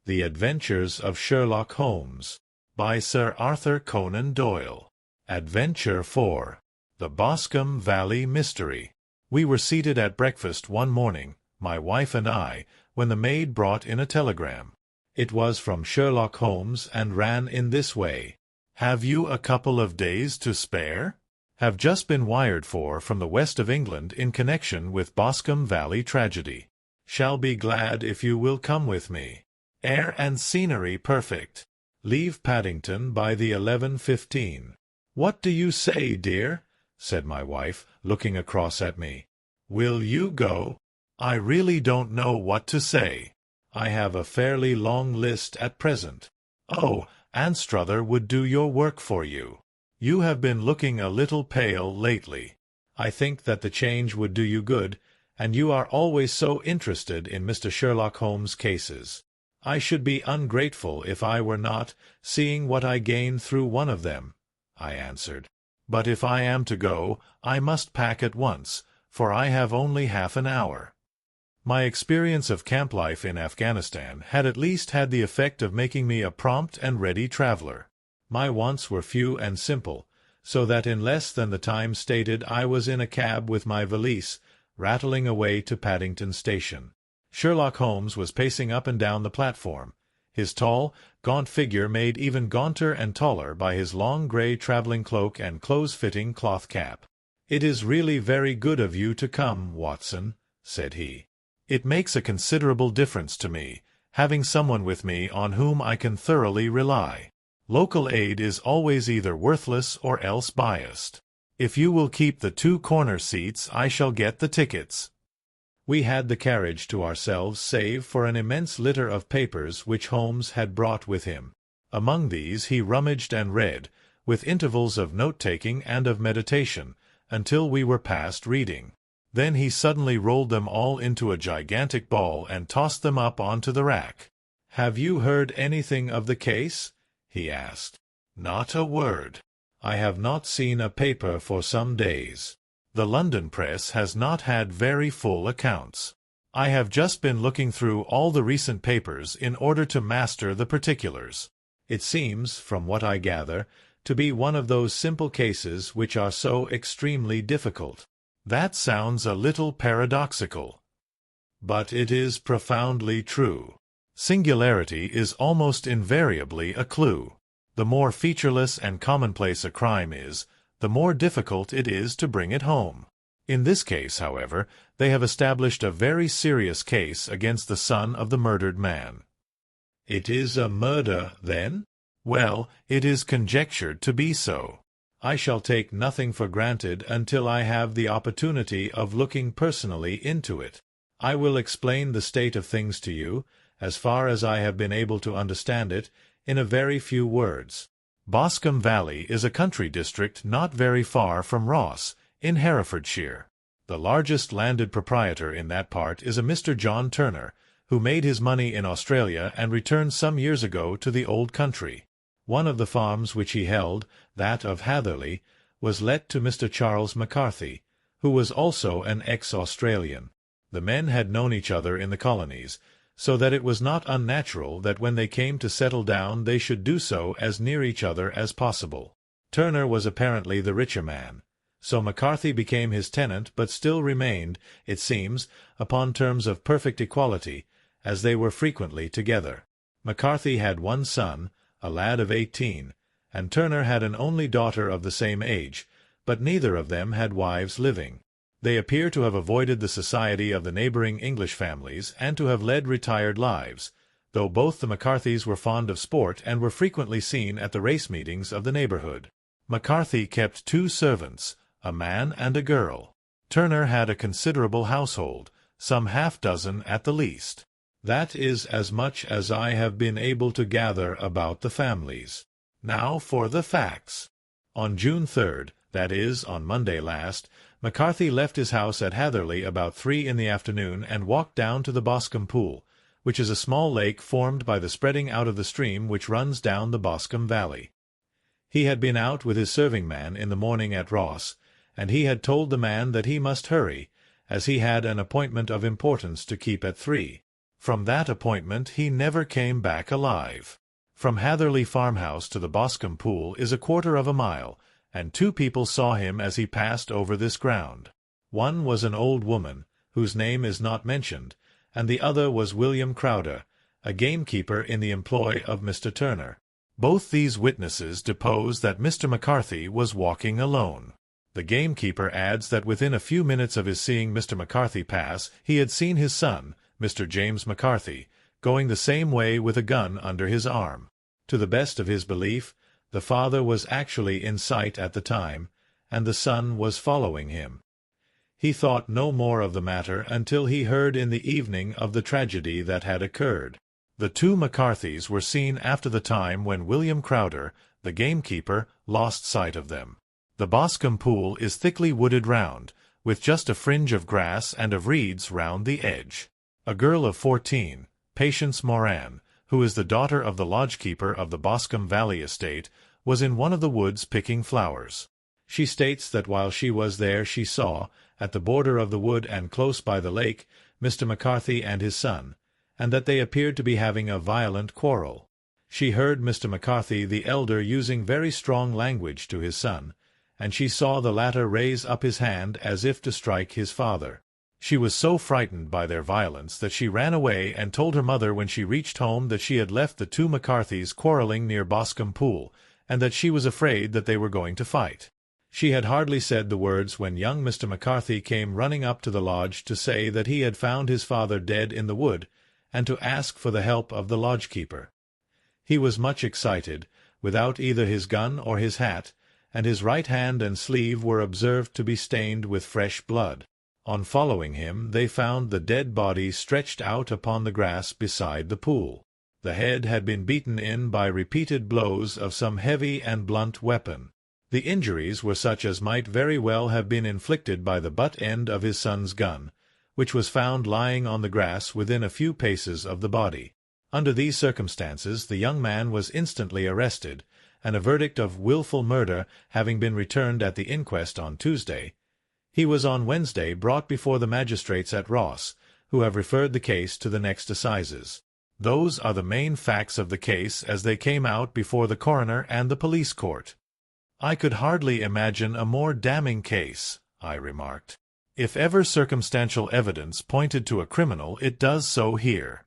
The Adventures of Sherlock Holmes, by Sir Arthur Conan Doyle. Adventure 4. The Boscombe Valley Mystery. We were seated at breakfast one morning, my wife and I, when the maid brought in a telegram. It was from Sherlock Holmes and ran in this way. "Have you a couple of days to spare? Have just been wired for from the west of England in connection with Boscombe Valley tragedy. Shall be glad if you will come with me. Air and scenery perfect. Leave Paddington by the 11:15. What do you say, dear?" said my wife, looking across at me. "Will you go?" "I really don't know what to say. I have a fairly long list at present." "Oh, Anstruther would do your work for you. You have been looking a little pale lately. I think that the change would do you good, and you are always so interested in Mr. Sherlock Holmes' cases. I should be ungrateful if I were not, seeing what I gain through one of them," I answered. "But if I am to go, I must pack at once, for I have only half an hour." My experience of camp life in Afghanistan had at least had the effect of making me a prompt and ready traveler. My wants were few and simple, so that in less than the time stated I was in a cab with my valise, rattling away to Paddington Station. Sherlock Holmes was pacing up and down the platform, his tall, gaunt figure made even gaunter and taller by his long grey travelling cloak and close-fitting cloth cap. "It is really very good of you to come, Watson," said he. "It makes a considerable difference to me, having someone with me on whom I can thoroughly rely. Local aid is always either worthless or else biased. If you will keep the 2 corner seats, I shall get the tickets." We had the carriage to ourselves save for an immense litter of papers which Holmes had brought with him. Among these he rummaged and read, with intervals of note-taking and of meditation, until we were past reading. Then he suddenly rolled them all into a gigantic ball and tossed them up onto the rack. "Have you heard anything of the case?" he asked. "Not a word. I have not seen a paper for some days. The London press has not had very full accounts. I have just been looking through all the recent papers in order to master the particulars. It seems, from what I gather, to be one of those simple cases which are so extremely difficult." That sounds a little paradoxical, but it is profoundly true. Singularity is almost invariably a clue. The more featureless and commonplace a crime is, the more difficult it is to bring it home. In this case, however, they have established a very serious case against the son of the murdered man. "It is a murder, then?" "Well, it is conjectured to be so. I shall take nothing for granted until I have the opportunity of looking personally into it. I will explain the state of things to you, as far as I have been able to understand it, in a very few words. Boscombe Valley is a country district not very far from Ross, in Herefordshire. The largest landed proprietor in that part is a Mr. John Turner, who made his money in Australia and returned some years ago to the old country. One of the farms which he held, that of Hatherley, was let to Mr. Charles McCarthy, who was also an ex-Australian. The men had known each other in the colonies, so that it was not unnatural that when they came to settle down they should do so as near each other as possible. Turner was apparently the richer man, so McCarthy became his tenant but still remained, it seems, upon terms of perfect equality, as they were frequently together. McCarthy had one son, a lad of 18, and Turner had an only daughter of the same age, but neither of them had wives living. They appear to have avoided the society of the neighbouring English families, and to have led retired lives, though both the McCarthys were fond of sport and were frequently seen at the race meetings of the neighbourhood. McCarthy kept 2 servants, a man and a girl. Turner had a considerable household, some half-dozen at the least. That is as much as I have been able to gather about the families. Now for the facts. On June 3rd, that is, on Monday last, McCarthy left his house at Hatherley about 3 in the afternoon and walked down to the Boscombe Pool, which is a small lake formed by the spreading out of the stream which runs down the Boscombe Valley. He had been out with his serving-man in the morning at Ross, and he had told the man that he must hurry, as he had an appointment of importance to keep at 3. From that appointment he never came back alive. From Hatherley Farmhouse to the Boscombe Pool is 1/4 of a mile, and 2 people saw him as he passed over this ground. One was an old woman, whose name is not mentioned, and the other was William Crowder, a gamekeeper in the employ of Mr. Turner. Both these witnesses depose that Mr. McCarthy was walking alone. The gamekeeper adds that within a few minutes of his seeing Mr. McCarthy pass, he had seen his son, Mr. James McCarthy, going the same way with a gun under his arm. To the best of his belief, the father was actually in sight at the time, and the son was following him. He thought no more of the matter until he heard in the evening of the tragedy that had occurred. The 2 McCarthys were seen after the time when William Crowder, the gamekeeper, lost sight of them. The Boscombe Pool is thickly wooded round, with just a fringe of grass and of reeds round the edge. A girl of 14, Patience Moran, who is the daughter of the lodgekeeper of the Boscombe Valley estate, was in one of the woods picking flowers. She states that while she was there she saw, at the border of the wood and close by the lake, Mr. McCarthy and his son, and that they appeared to be having a violent quarrel. She heard Mr. McCarthy the elder using very strong language to his son, and she saw the latter raise up his hand as if to strike his father. She was so frightened by their violence that she ran away and told her mother when she reached home that she had left the 2 McCarthys quarrelling near Boscombe Pool, and that she was afraid that they were going to fight. She had hardly said the words when young Mr. McCarthy came running up to the lodge to say that he had found his father dead in the wood, and to ask for the help of the lodgekeeper. He was much excited, without either his gun or his hat, and his right hand and sleeve were observed to be stained with fresh blood. On following him, they found the dead body stretched out upon the grass beside the pool. The head had been beaten in by repeated blows of some heavy and blunt weapon. The injuries were such as might very well have been inflicted by the butt end of his son's gun, which was found lying on the grass within a few paces of the body. Under these circumstances the young man was instantly arrested, and a verdict of wilful murder having been returned at the inquest on Tuesday, he was on Wednesday brought before the magistrates at Ross, who have referred the case to the next assizes. Those are the main facts of the case as they came out before the coroner and the police court. I could hardly imagine a more damning case, I remarked. If ever circumstantial evidence pointed to a criminal, it does so here.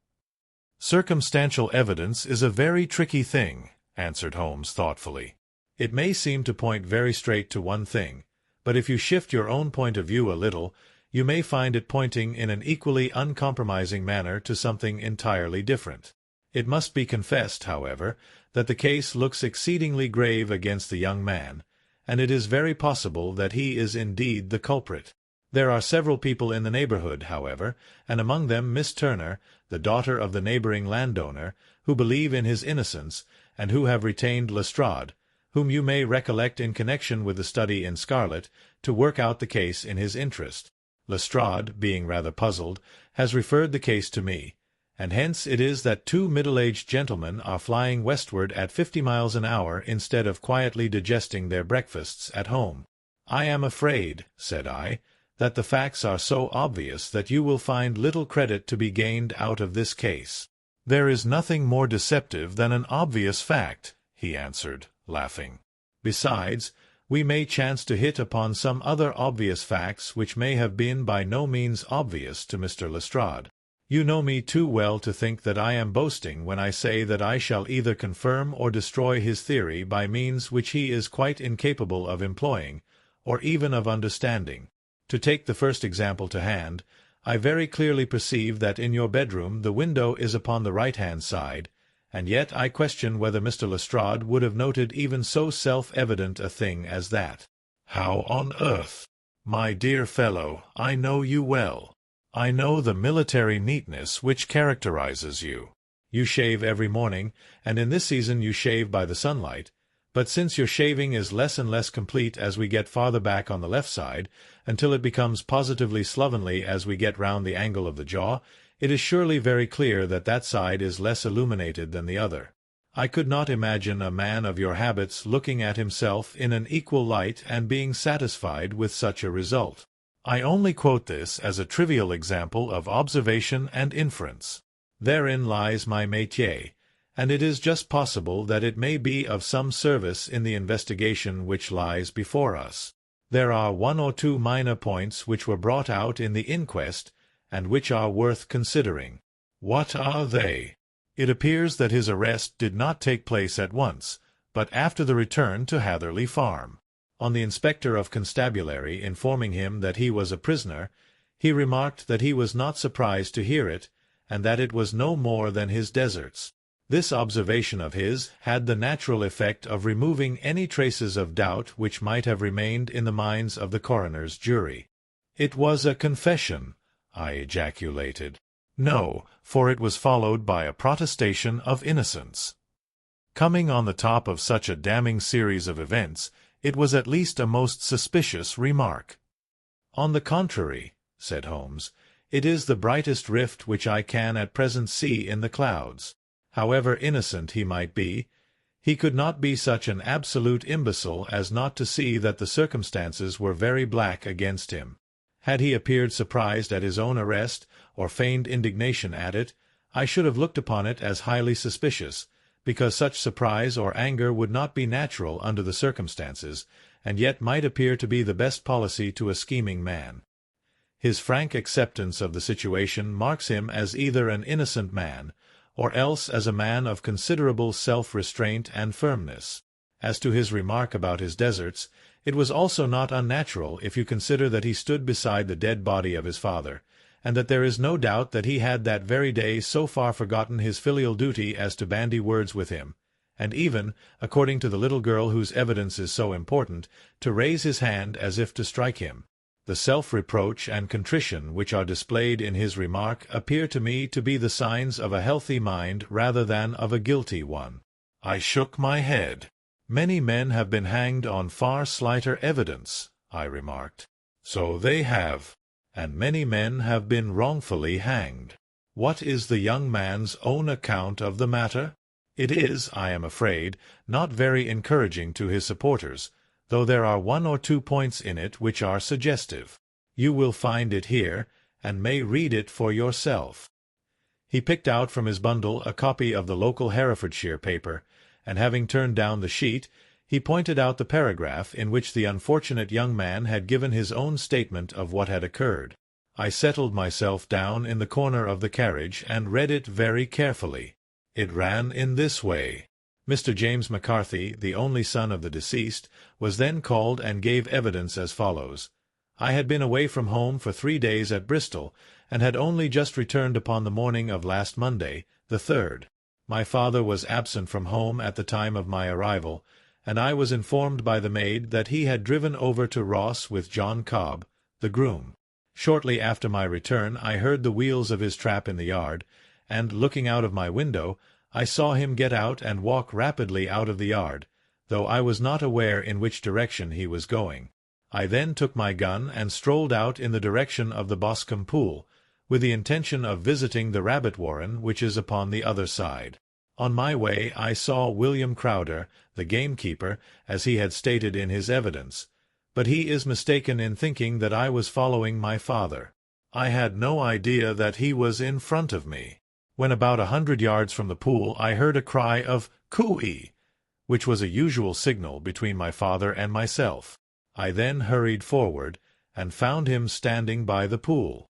Circumstantial evidence is a very tricky thing, answered Holmes thoughtfully. It may seem to point very straight to one thing, but if you shift your own point of view a little, you may find it pointing in an equally uncompromising manner to something entirely different. It must be confessed, however, that the case looks exceedingly grave against the young man, and it is very possible that he is indeed the culprit. There are several people in the neighborhood, however, and among them Miss Turner, the daughter of the neighboring landowner, who believe in his innocence, and who have retained Lestrade, whom you may recollect in connection with the study in scarlet, to work out the case in his interest. Lestrade, being rather puzzled, has referred the case to me, and hence it is that 2 middle-aged gentlemen are flying westward at 50 miles an hour instead of quietly digesting their breakfasts at home. I am afraid, said I, that the facts are so obvious that you will find little credit to be gained out of this case. There is nothing more deceptive than an obvious fact, he answered, laughing. Besides, we may chance to hit upon some other obvious facts which may have been by no means obvious to Mr. Lestrade. You know me too well to think that I am boasting when I say that I shall either confirm or destroy his theory by means which he is quite incapable of employing, or even of understanding. To take the first example to hand, I very clearly perceive that in your bedroom the window is upon the right-hand side, and yet I question whether Mr. Lestrade would have noted even so self-evident a thing as that. How on earth? My dear fellow, I know you well. I know the military neatness which characterizes you. You shave every morning, and in this season you shave by the sunlight, but since your shaving is less and less complete as we get farther back on the left side, until it becomes positively slovenly as we get round the angle of the jaw, it is surely very clear that that side is less illuminated than the other. I could not imagine a man of your habits looking at himself in an equal light and being satisfied with such a result. I only quote this as a trivial example of observation and inference. Therein lies my métier, and it is just possible that it may be of some service in the investigation which lies before us. There are one or two minor points which were brought out in the inquest, and which are worth considering. What are they? It appears that his arrest did not take place at once, but after the return to Hatherley Farm. On the inspector of constabulary informing him that he was a prisoner, he remarked that he was not surprised to hear it, and that it was no more than his deserts. This observation of his had the natural effect of removing any traces of doubt which might have remained in the minds of the coroner's jury. "It was a confession," I ejaculated. "No, for it was followed by a protestation of innocence." Coming on the top of such a damning series of events, it was at least a most suspicious remark. "On the contrary," said Holmes, "it is the brightest rift which I can at present see in the clouds. However innocent he might be, he could not be such an absolute imbecile as not to see that the circumstances were very black against him. Had he appeared surprised at his own arrest, or feigned indignation at it, I should have looked upon it as highly suspicious, because such surprise or anger would not be natural under the circumstances, and yet might appear to be the best policy to a scheming man. His frank acceptance of the situation marks him as either an innocent man, or else as a man of considerable self-restraint and firmness. As to his remark about his deserts, it was also not unnatural if you consider that he stood beside the dead body of his father, and that there is no doubt that he had that very day so far forgotten his filial duty as to bandy words with him, and even, according to the little girl whose evidence is so important, to raise his hand as if to strike him. The self-reproach and contrition which are displayed in his remark appear to me to be the signs of a healthy mind rather than of a guilty one. I shook my head. "Many men have been hanged on far slighter evidence," I remarked. "So they have, and many men have been wrongfully hanged. What is the young man's own account of the matter? It is, I am afraid, not very encouraging to his supporters, though there are one or two points in it which are suggestive. You will find it here, and may read it for yourself." He picked out from his bundle a copy of the local Herefordshire paper, and having turned down the sheet, he pointed out the paragraph in which the unfortunate young man had given his own statement of what had occurred. I settled myself down in the corner of the carriage and read it very carefully. It ran in this way. Mr. James McCarthy, the only son of the deceased, was then called and gave evidence as follows. I had been away from home for 3 days at Bristol, and had only just returned upon the morning of last Monday, the 3rd. My father was absent from home at the time of my arrival, and I was informed by the maid that he had driven over to Ross with John Cobb, the groom. Shortly after my return I heard the wheels of his trap in the yard, and, looking out of my window, I saw him get out and walk rapidly out of the yard, though I was not aware in which direction he was going. I then took my gun and strolled out in the direction of the Boscombe pool, with the intention of visiting the rabbit warren which is upon the other side. On my way I saw William Crowder, the gamekeeper, as he had stated in his evidence, but he is mistaken in thinking that I was following my father. I had no idea that he was in front of me. When about 100 yards from the pool I heard a cry of "Cooey," which was a usual signal between my father and myself. I then hurried forward, and found him standing by the pool.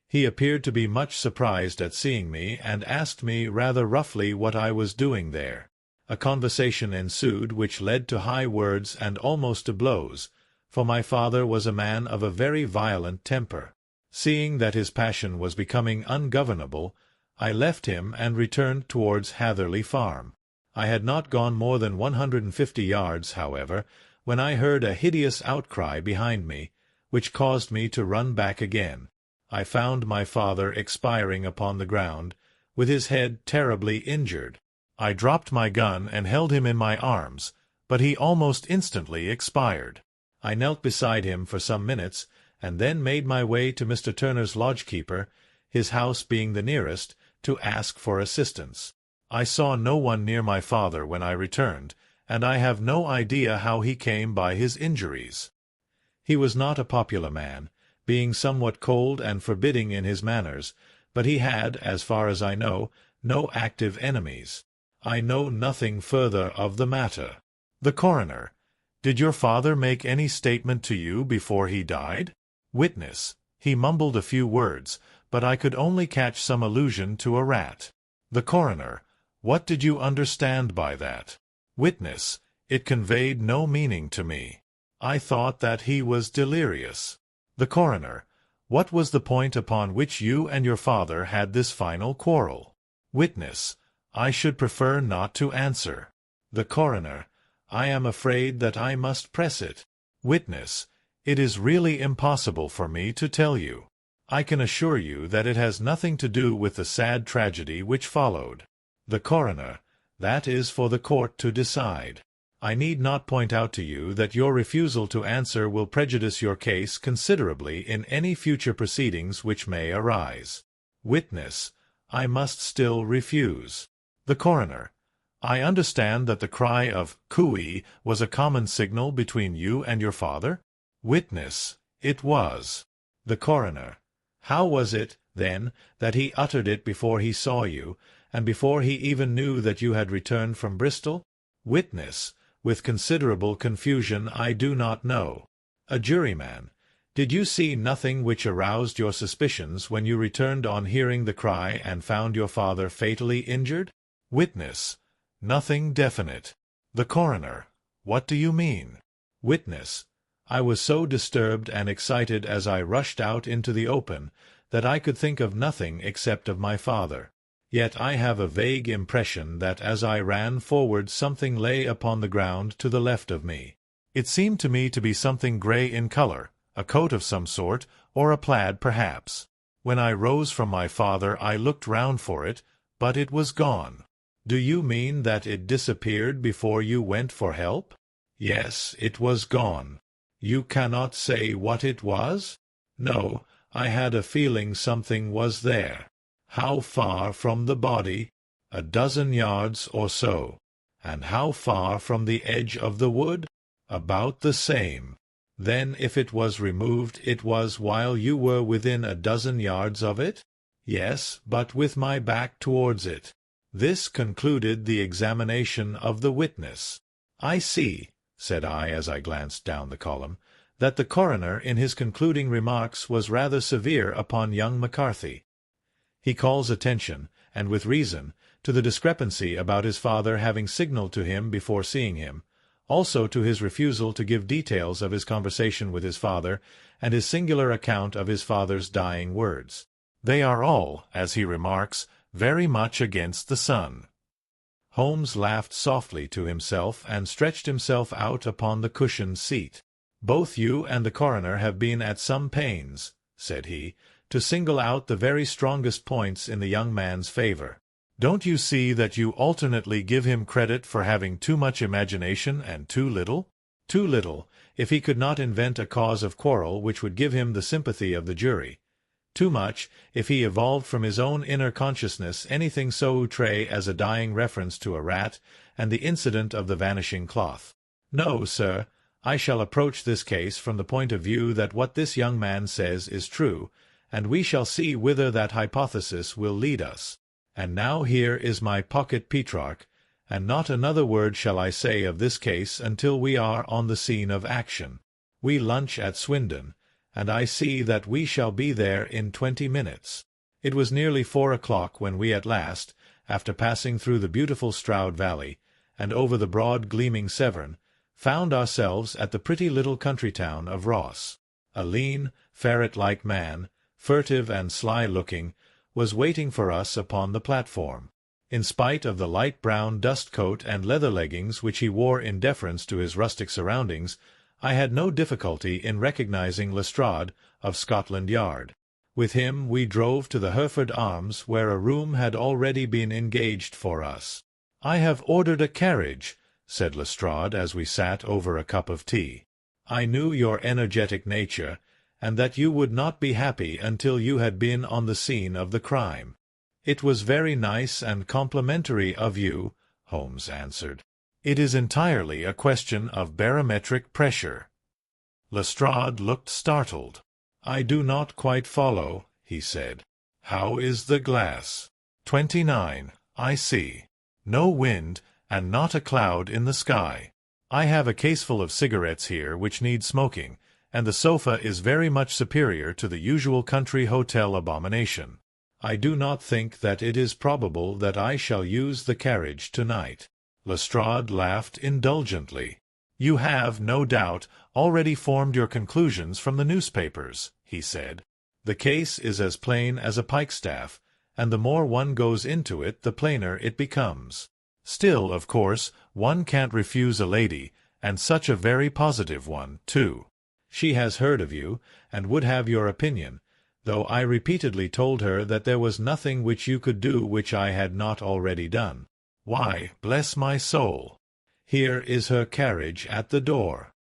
He appeared to be much surprised at seeing me, and asked me rather roughly what I was doing there. A conversation ensued which led to high words and almost to blows, for my father was a man of a very violent temper. Seeing that his passion was becoming ungovernable, I left him and returned towards Hatherley Farm. I had not gone more than 150 yards, however, when I heard a hideous outcry behind me, which caused me to run back again. I found my father expiring upon the ground, with his head terribly injured. I dropped my gun and held him in my arms, but he almost instantly expired. I knelt beside him for some minutes, and then made my way to Mr. Turner's lodge-keeper, his house being the nearest, to ask for assistance. I saw no one near my father when I returned, and I have no idea how he came by his injuries. He was not a popular man, being somewhat cold and forbidding in his manners, but he had, as far as I know, no active enemies. I know nothing further of the matter. The coroner: Did your father make any statement to you before he died? Witness: He mumbled a few words, but I could only catch some allusion to a rat. The coroner: What did you understand by that? Witness: It conveyed no meaning to me. I thought that he was delirious. The coroner: What was the point upon which you and your father had this final quarrel? Witness: I should prefer not to answer. The coroner: I am afraid that I must press it. Witness: It is really impossible for me to tell you. I can assure you that it has nothing to do with the sad tragedy which followed. The coroner: That is for the court to decide. I need not point out to you that your refusal to answer will prejudice your case considerably in any future proceedings which may arise. Witness: I must still refuse. The coroner: I understand that the cry of "Cooey" was a common signal between you and your father? Witness: It was. The coroner: How was it, then, that he uttered it before he saw you, and before he even knew that you had returned from Bristol? Witness: With considerable confusion, I do not know. A juryman: Did you see nothing which aroused your suspicions when you returned on hearing the cry and found your father fatally injured? Witness: Nothing definite. The coroner: What do you mean? Witness: I was so disturbed and excited as I rushed out into the open that I could think of nothing except of my father. Yet I have a vague impression that as I ran forward something lay upon the ground to the left of me. It seemed to me to be something grey in color, a coat of some sort, or a plaid perhaps. When I rose from my father I looked round for it, but it was gone. Do you mean that it disappeared before you went for help? Yes, it was gone. You cannot say what it was? No, I had a feeling something was there. How far from the body? 12 yards or so. And how far from the edge of the wood? About the same. Then if it was removed it was while you were within 12 yards of it? Yes, but with my back towards it. This concluded the examination of the witness. I see, said I as I glanced down the column, that the coroner in his concluding remarks was rather severe upon young McCarthy. He calls attention, and with reason, to the discrepancy about his father having signalled to him before seeing him, also to his refusal to give details of his conversation with his father, and his singular account of his father's dying words. They are all, as he remarks, very much against the sun. Holmes laughed softly to himself and stretched himself out upon the cushioned seat. Both you and the coroner have been at some pains, said he, to single out the very strongest points in the young man's favour. Don't you see that you alternately give him credit for having too much imagination and too little? Too little, if he could not invent a cause of quarrel which would give him the sympathy of the jury. Too much, if he evolved from his own inner consciousness anything so outré as a dying reference to a rat and the incident of the vanishing cloth. No, sir, I shall approach this case from the point of view that what this young man says is true, and we shall see whither that hypothesis will lead us. And now here is my pocket Petrarch, and not another word shall I say of this case until we are on the scene of action. We lunch at Swindon, and I see that we shall be there in 20 minutes. It was nearly 4 o'clock when we at last, after passing through the beautiful Stroud Valley, and over the broad gleaming Severn, found ourselves at the pretty little country town of Ross. A lean, ferret-like man, furtive and sly-looking, was waiting for us upon the platform. In spite of the light brown dust coat and leather leggings which he wore in deference to his rustic surroundings, I had no difficulty in recognizing Lestrade of Scotland Yard. With him we drove to the Hereford Arms, where a room had already been engaged for us. "I have ordered a carriage," said Lestrade as we sat over a cup of tea. "I knew your energetic nature, and that you would not be happy until you had been on the scene of the crime." "It was very nice and complimentary of you," Holmes answered. "It is entirely a question of barometric pressure." Lestrade looked startled. "I do not quite follow," he said. How is the glass? 29. I see. No wind, and not a cloud in the sky. I have a caseful of cigarettes here which need smoking, and the sofa is very much superior to the usual country hotel abomination. I do not think that it is probable that I shall use the carriage tonight. Lestrade laughed indulgently. You have, no doubt, already formed your conclusions from the newspapers, he said. The case is as plain as a pikestaff, and the more one goes into it, the plainer it becomes. Still, of course, one can't refuse a lady, and such a very positive one, too. She has heard of you, and would have your opinion, though I repeatedly told her that there was nothing which you could do which I had not already done. Why, bless my soul! Here is her carriage at the door.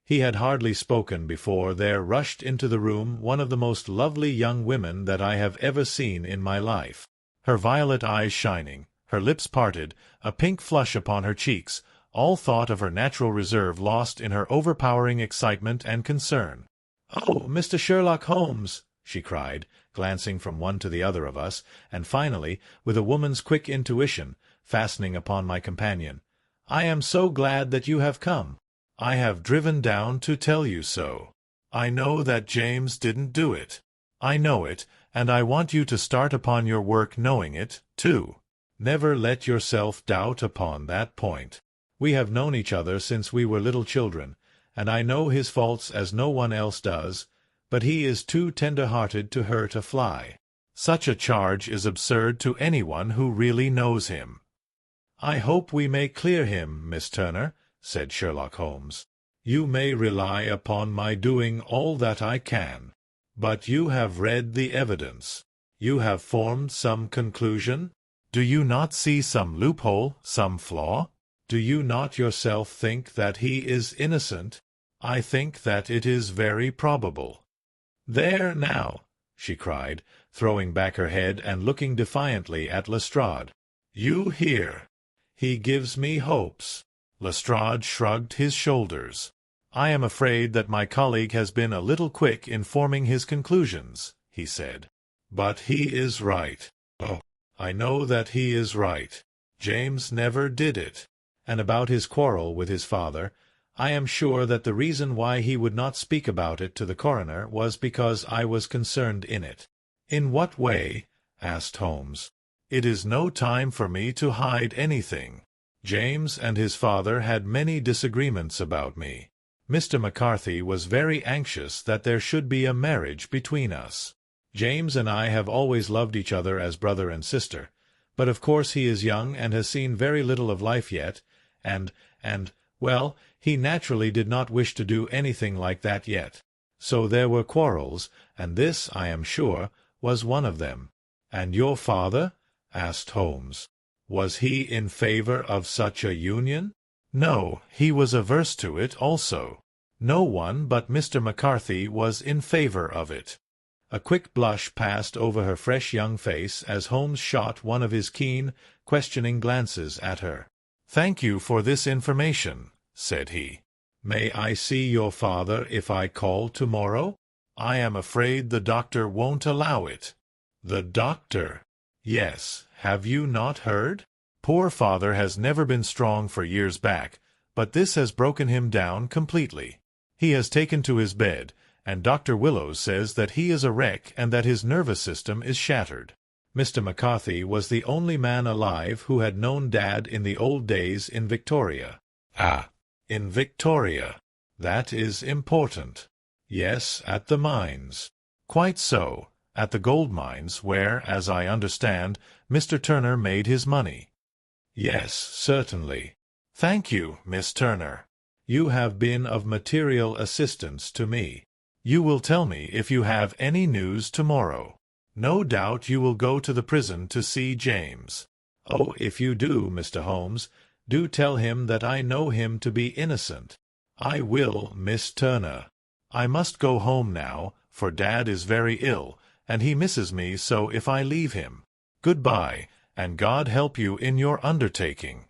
He had hardly spoken before there rushed into the room one of the most lovely young women that I have ever seen in my life. Her violet eyes shining, her lips parted, a pink flush upon her cheeks, all thought of her natural reserve lost in her overpowering excitement and concern. "Oh, Mr. Sherlock Holmes!" she cried, glancing from one to the other of us, and finally, with a woman's quick intuition, fastening upon my companion. "I am so glad that you have come. I have driven down to tell you so. I know that James didn't do it. I know it, and I want you to start upon your work knowing it, too. Never let yourself doubt upon that point. We have known each other since we were little children, and I know his faults as no one else does, but he is too tender-hearted to hurt a fly. Such a charge is absurd to anyone who really knows him." "I hope we may clear him, Miss Turner," said Sherlock Holmes. "You may rely upon my doing all that I can. But you have read the evidence. You have formed some conclusion? Do you not see some loophole, some flaw? Do you not yourself think that he is innocent? I think that it is very probable." "There now!" she cried, throwing back her head and looking defiantly at Lestrade. "You hear? He gives me hopes." Lestrade shrugged his shoulders. "I am afraid that my colleague has been a little quick in forming his conclusions," he said. "But he is right. Oh, I know that he is right. James never did it. And about his quarrel with his father, I am sure that the reason why he would not speak about it to the coroner was because I was concerned in it." "In what way?" asked Holmes. "It is no time for me to hide anything. James and his father had many disagreements about me. Mr. McCarthy was very anxious that there should be a marriage between us. James and I have always loved each other as brother and sister, but of course he is young and has seen very little of life yet, well, he naturally did not wish to do anything like that yet. So there were quarrels, and this, I am sure, was one of them." "And your father?" asked Holmes. "Was he in favor of such a union?" "No, he was averse to it also. No one but Mr. McCarthy was in favor of it." A quick blush passed over her fresh young face as Holmes shot one of his keen, questioning glances at her. "Thank you for this information," said he. "May I see your father if I call tomorrow? I am afraid the doctor won't allow it." "The doctor?" "Yes. Have you not heard? Poor father has never been strong for years back, but this has broken him down completely. He has taken to his bed, and Dr. Willows says that he is a wreck and that his nervous system is shattered. Mr. McCarthy was the only man alive who had known Dad in the old days in Victoria." "Ah, in Victoria. That is important." "Yes, at the mines." "Quite so. At the gold mines, where, as I understand, Mr. Turner made his money." "Yes, certainly." "Thank you, Miss Turner. You have been of material assistance to me. You will tell me if you have any news tomorrow. No doubt you will go to the prison to see James. Oh, if you do, Mr. Holmes, do tell him that I know him to be innocent." "I will, Miss Turner. I must go home now, for Dad is very ill, and he misses me so if I leave him. Good-bye, and God help you in your undertaking."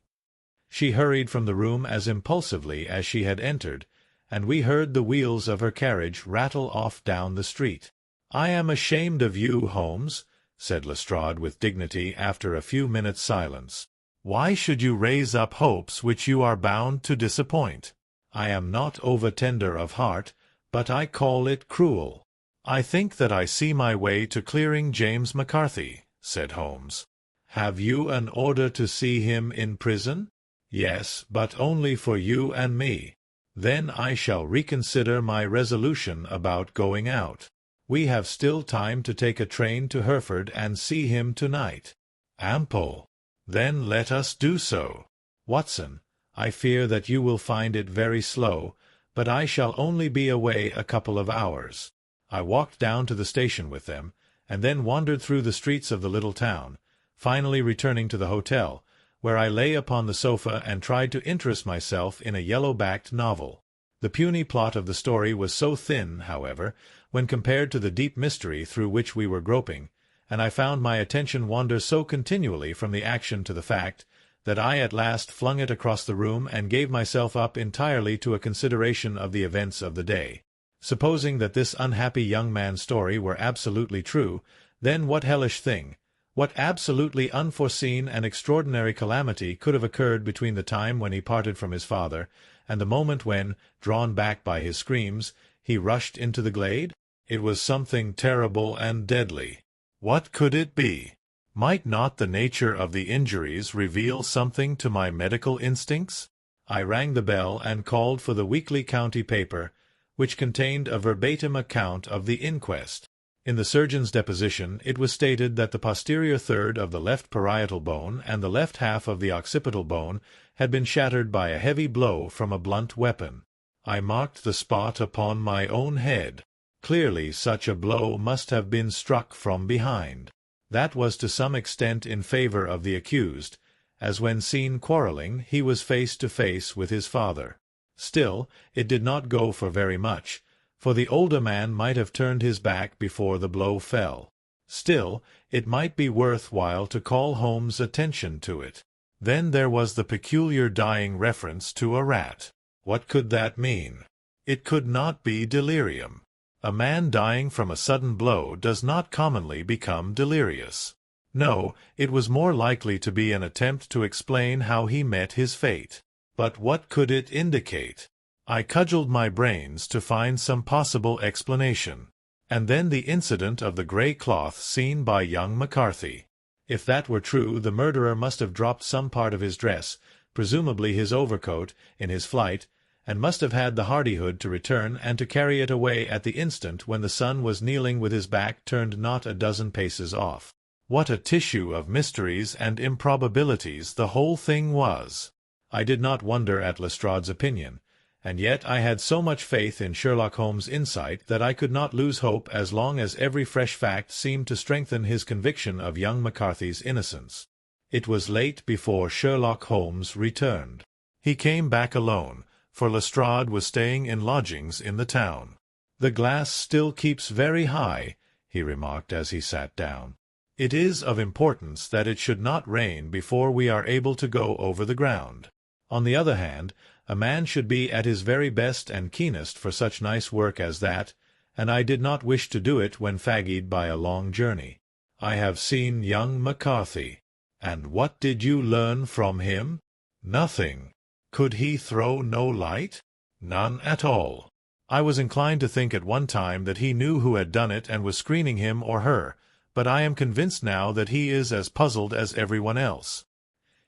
She hurried from the room as impulsively as she had entered, and we heard the wheels of her carriage rattle off down the street. "I am ashamed of you, Holmes," said Lestrade with dignity after a few minutes' silence. "Why should you raise up hopes which you are bound to disappoint? I am not over-tender of heart, but I call it cruel." "I think that I see my way to clearing James McCarthy," said Holmes. "Have you an order to see him in prison?" "Yes, but only for you and me." "Then I shall reconsider my resolution about going out. We have still time to take a train to Hereford and see him tonight." "Ample. Then let us do so. Watson, I fear that you will find it very slow, but I shall only be away a couple of hours." I walked down to the station with them, and then wandered through the streets of the little town, finally returning to the hotel, where I lay upon the sofa and tried to interest myself in a yellow-backed novel. The puny plot of the story was so thin, however, when compared to the deep mystery through which we were groping, and I found my attention wander so continually from the action to the fact, that I at last flung it across the room and gave myself up entirely to a consideration of the events of the day. Supposing that this unhappy young man's story were absolutely true, then what hellish thing, what absolutely unforeseen and extraordinary calamity could have occurred between the time when he parted from his father and the moment when, drawn back by his screams, he rushed into the glade? It was something terrible and deadly. What could it be? Might not the nature of the injuries reveal something to my medical instincts? I rang the bell and called for the weekly county paper, which contained a verbatim account of the inquest. In the surgeon's deposition it was stated that the posterior third of the left parietal bone and the left half of the occipital bone had been shattered by a heavy blow from a blunt weapon. I marked the spot upon my own head. Clearly such a blow must have been struck from behind. That was to some extent in favor of the accused, as when seen quarreling he was face to face with his father. Still, it did not go for very much, for the older man might have turned his back before the blow fell. Still, it might be worth while to call Holmes' attention to it. Then there was the peculiar dying reference to a rat. What could that mean? It could not be delirium. A man dying from a sudden blow does not commonly become delirious. No, it was more likely to be an attempt to explain how he met his fate. But what could it indicate? I cudgelled my brains to find some possible explanation. And then the incident of the grey cloth seen by young McCarthy. If that were true, the murderer must have dropped some part of his dress, presumably his overcoat, in his flight, and must have had the hardihood to return and to carry it away at the instant when the son was kneeling with his back turned not a dozen paces off. What a tissue of mysteries and improbabilities the whole thing was! I did not wonder at Lestrade's opinion, and yet I had so much faith in Sherlock Holmes' insight that I could not lose hope as long as every fresh fact seemed to strengthen his conviction of young McCarthy's innocence. It was late before Sherlock Holmes returned. He came back alone, for Lestrade was staying in lodgings in the town. "The glass still keeps very high," he remarked as he sat down. "It is of importance that it should not rain before we are able to go over the ground. On the other hand, a man should be at his very best and keenest for such nice work as that, and I did not wish to do it when fagged by a long journey. I have seen young McCarthy. And what did you learn from him? Nothing. Could he throw no light? None at all. I was inclined to think at one time that he knew who had done it and was screening him or her, but I am convinced now that he is as puzzled as everyone else.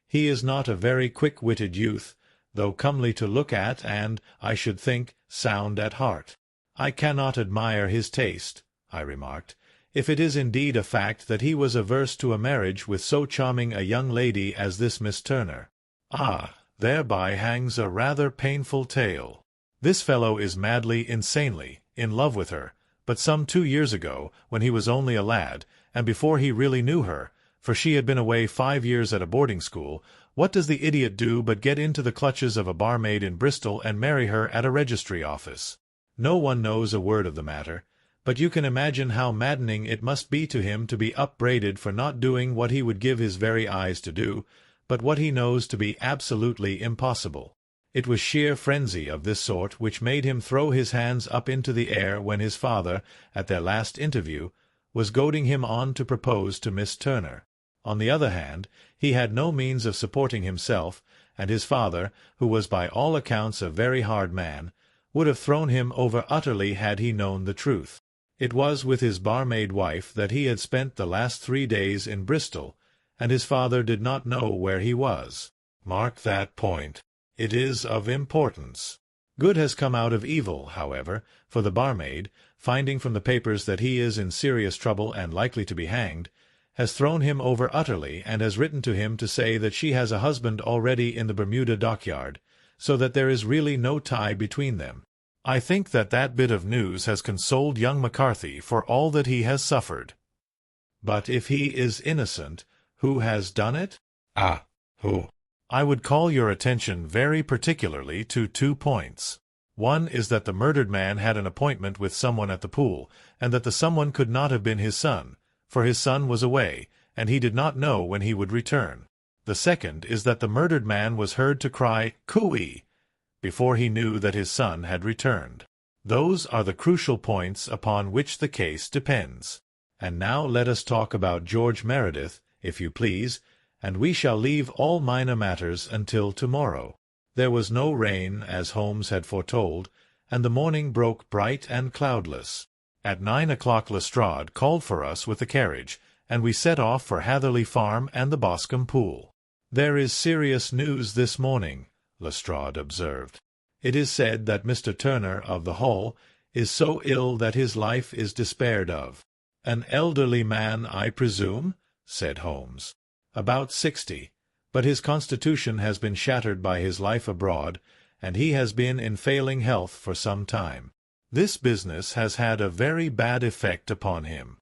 He is not a very quick-witted youth, though comely to look at and, I should think, sound at heart. I cannot admire his taste," I remarked, "if it is indeed a fact that he was averse to a marriage with so charming a young lady as this Miss Turner. Ah, thereby hangs a rather painful tale. This fellow is madly, insanely, in love with her, but some 2 years ago, when he was only a lad, and before he really knew her, for she had been away 5 years at a boarding school, what does the idiot do but get into the clutches of a barmaid in Bristol and marry her at a registry office? No one knows a word of the matter, but you can imagine how maddening it must be to him to be upbraided for not doing what he would give his very eyes to do, but what he knows to be absolutely impossible. It was sheer frenzy of this sort which made him throw his hands up into the air when his father, at their last interview, was goading him on to propose to Miss Turner. On the other hand, he had no means of supporting himself, and his father, who was by all accounts a very hard man, would have thrown him over utterly had he known the truth. It was with his barmaid wife that he had spent the last 3 days in Bristol, and his father did not know where he was. Mark that point. It is of importance. Good has come out of evil, however, for the barmaid, finding from the papers that he is in serious trouble and likely to be hanged, has thrown him over utterly and has written to him to say that she has a husband already in the Bermuda dockyard, so that there is really no tie between them. I think that that bit of news has consoled young McCarthy for all that he has suffered. But if he is innocent, who has done it? Ah, who? I would call your attention very particularly to 2 points. One is that the murdered man had an appointment with someone at the pool, and that the someone could not have been his son, for his son was away, and he did not know when he would return. The second is that the murdered man was heard to cry "Cooey" before he knew that his son had returned. Those are the crucial points upon which the case depends. And now let us talk about George Meredith, if you please, and we shall leave all minor matters until tomorrow. There was no rain, as Holmes had foretold, and the morning broke bright and cloudless. At 9 o'clock Lestrade called for us with the carriage, and we set off for Hatherley Farm and the Boscombe Pool. "There is serious news this morning," Lestrade observed. "It is said that Mr. Turner of the Hall is so ill that his life is despaired of." "An elderly man, I presume?" said Holmes. "About 60, but his constitution has been shattered by his life abroad, and he has been in failing health for some time. This business has had a very bad effect upon him.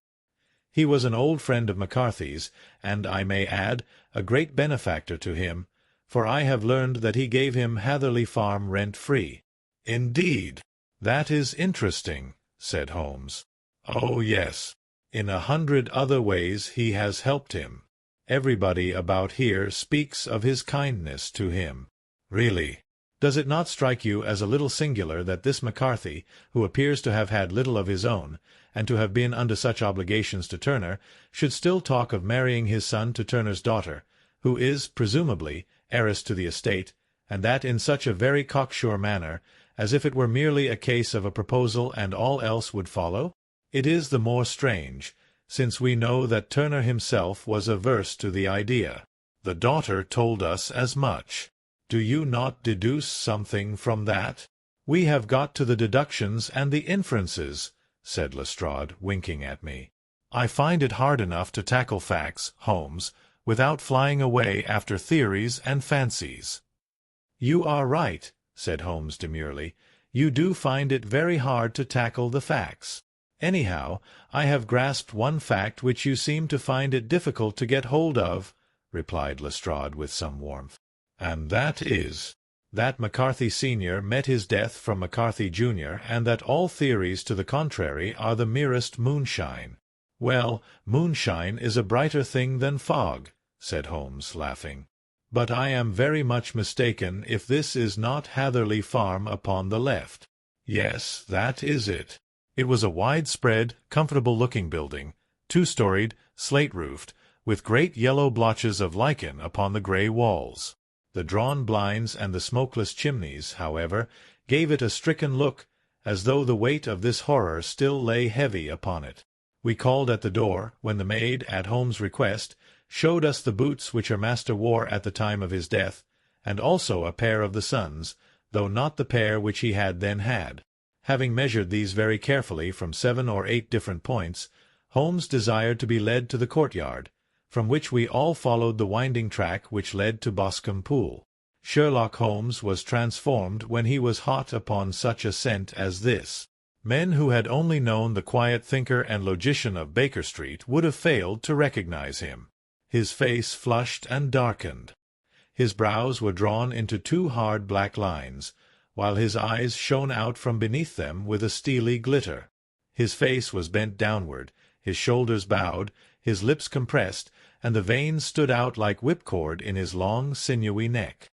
He was an old friend of McCarthy's, and, I may add, a great benefactor to him, for I have learned that he gave him Hatherley Farm rent-free." "Indeed! That is interesting," said Holmes. "Oh, yes. In 100 other ways he has helped him. Everybody about here speaks of his kindness to him." "Really? Does it not strike you as a little singular that this McCarthy, who appears to have had little of his own, and to have been under such obligations to Turner, should still talk of marrying his son to Turner's daughter, who is, presumably, heiress to the estate, and that in such a very cocksure manner, as if it were merely a case of a proposal and all else would follow? It is the more strange, since we know that Turner himself was averse to the idea. The daughter told us as much. Do you not deduce something from that?" "We have got to the deductions and the inferences," said Lestrade, winking at me. "I find it hard enough to tackle facts, Holmes, without flying away after theories and fancies." "You are right," said Holmes demurely. "You do find it very hard to tackle the facts. Anyhow, I have grasped one fact which you seem to find it difficult to get hold of," replied Lestrade with some warmth. "And that is?" "That McCarthy Sr. met his death from McCarthy Jr., and that all theories to the contrary are the merest moonshine." "Well, moonshine is a brighter thing than fog," said Holmes, laughing. "But I am very much mistaken if this is not Hatherley Farm upon the left." "Yes, that is it." It was a wide-spread, comfortable-looking building, 2-storied, slate-roofed, with great yellow blotches of lichen upon the grey walls. The drawn blinds and the smokeless chimneys, however, gave it a stricken look, as though the weight of this horror still lay heavy upon it. We called at the door, when the maid, at Holmes' request, showed us the boots which her master wore at the time of his death, and also a pair of the son's, though not the pair which he had then had. Having measured these very carefully from 7 or 8 different points, Holmes desired to be led to the courtyard, from which we all followed the winding track which led to Boscombe Pool. Sherlock Holmes was transformed when he was hot upon such a scent as this. Men who had only known the quiet thinker and logician of Baker Street would have failed to recognize him. His face flushed and darkened. His brows were drawn into 2 hard black lines, while his eyes shone out from beneath them with a steely glitter. His face was bent downward, his shoulders bowed, his lips compressed, and the veins stood out like whipcord in his long, sinewy neck.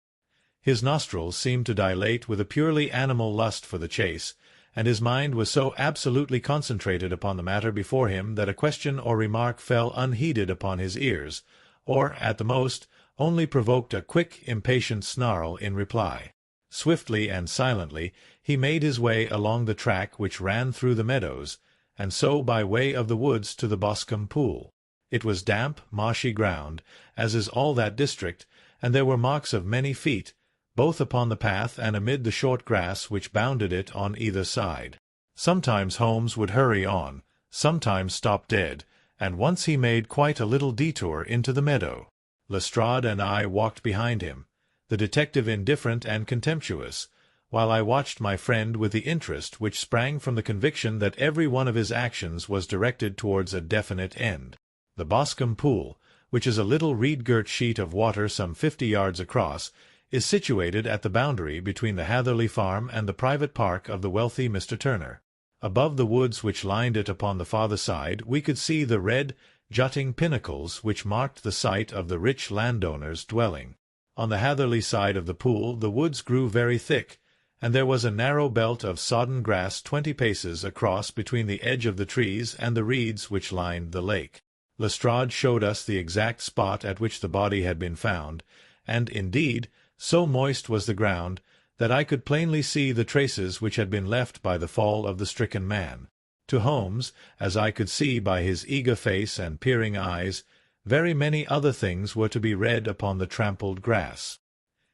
His nostrils seemed to dilate with a purely animal lust for the chase, and his mind was so absolutely concentrated upon the matter before him that a question or remark fell unheeded upon his ears, or, at the most, only provoked a quick, impatient snarl in reply. Swiftly and silently he made his way along the track which ran through the meadows, and so by way of the woods to the Boscombe pool. It was damp, marshy ground, as is all that district, and there were marks of many feet, both upon the path and amid the short grass which bounded it on either side. Sometimes Holmes would hurry on, sometimes stop dead, and once he made quite a little detour into the meadow. Lestrade and I walked behind him, the detective indifferent and contemptuous, while I watched my friend with the interest which sprang from the conviction that every one of his actions was directed towards a definite end. The Boscombe pool, which is a little reed-girt sheet of water some 50 yards across, is situated at the boundary between the Hatherley farm and the private park of the wealthy Mr. Turner. Above the woods which lined it upon the farther side we could see the red, jutting pinnacles which marked the site of the rich landowner's dwelling. On the Hatherley side of the pool the woods grew very thick, and there was a narrow belt of sodden grass 20 paces across between the edge of the trees and the reeds which lined the lake. Lestrade showed us the exact spot at which the body had been found, and, indeed, so moist was the ground that I could plainly see the traces which had been left by the fall of the stricken man. To Holmes, as I could see by his eager face and peering eyes, very many other things were to be read upon the trampled grass.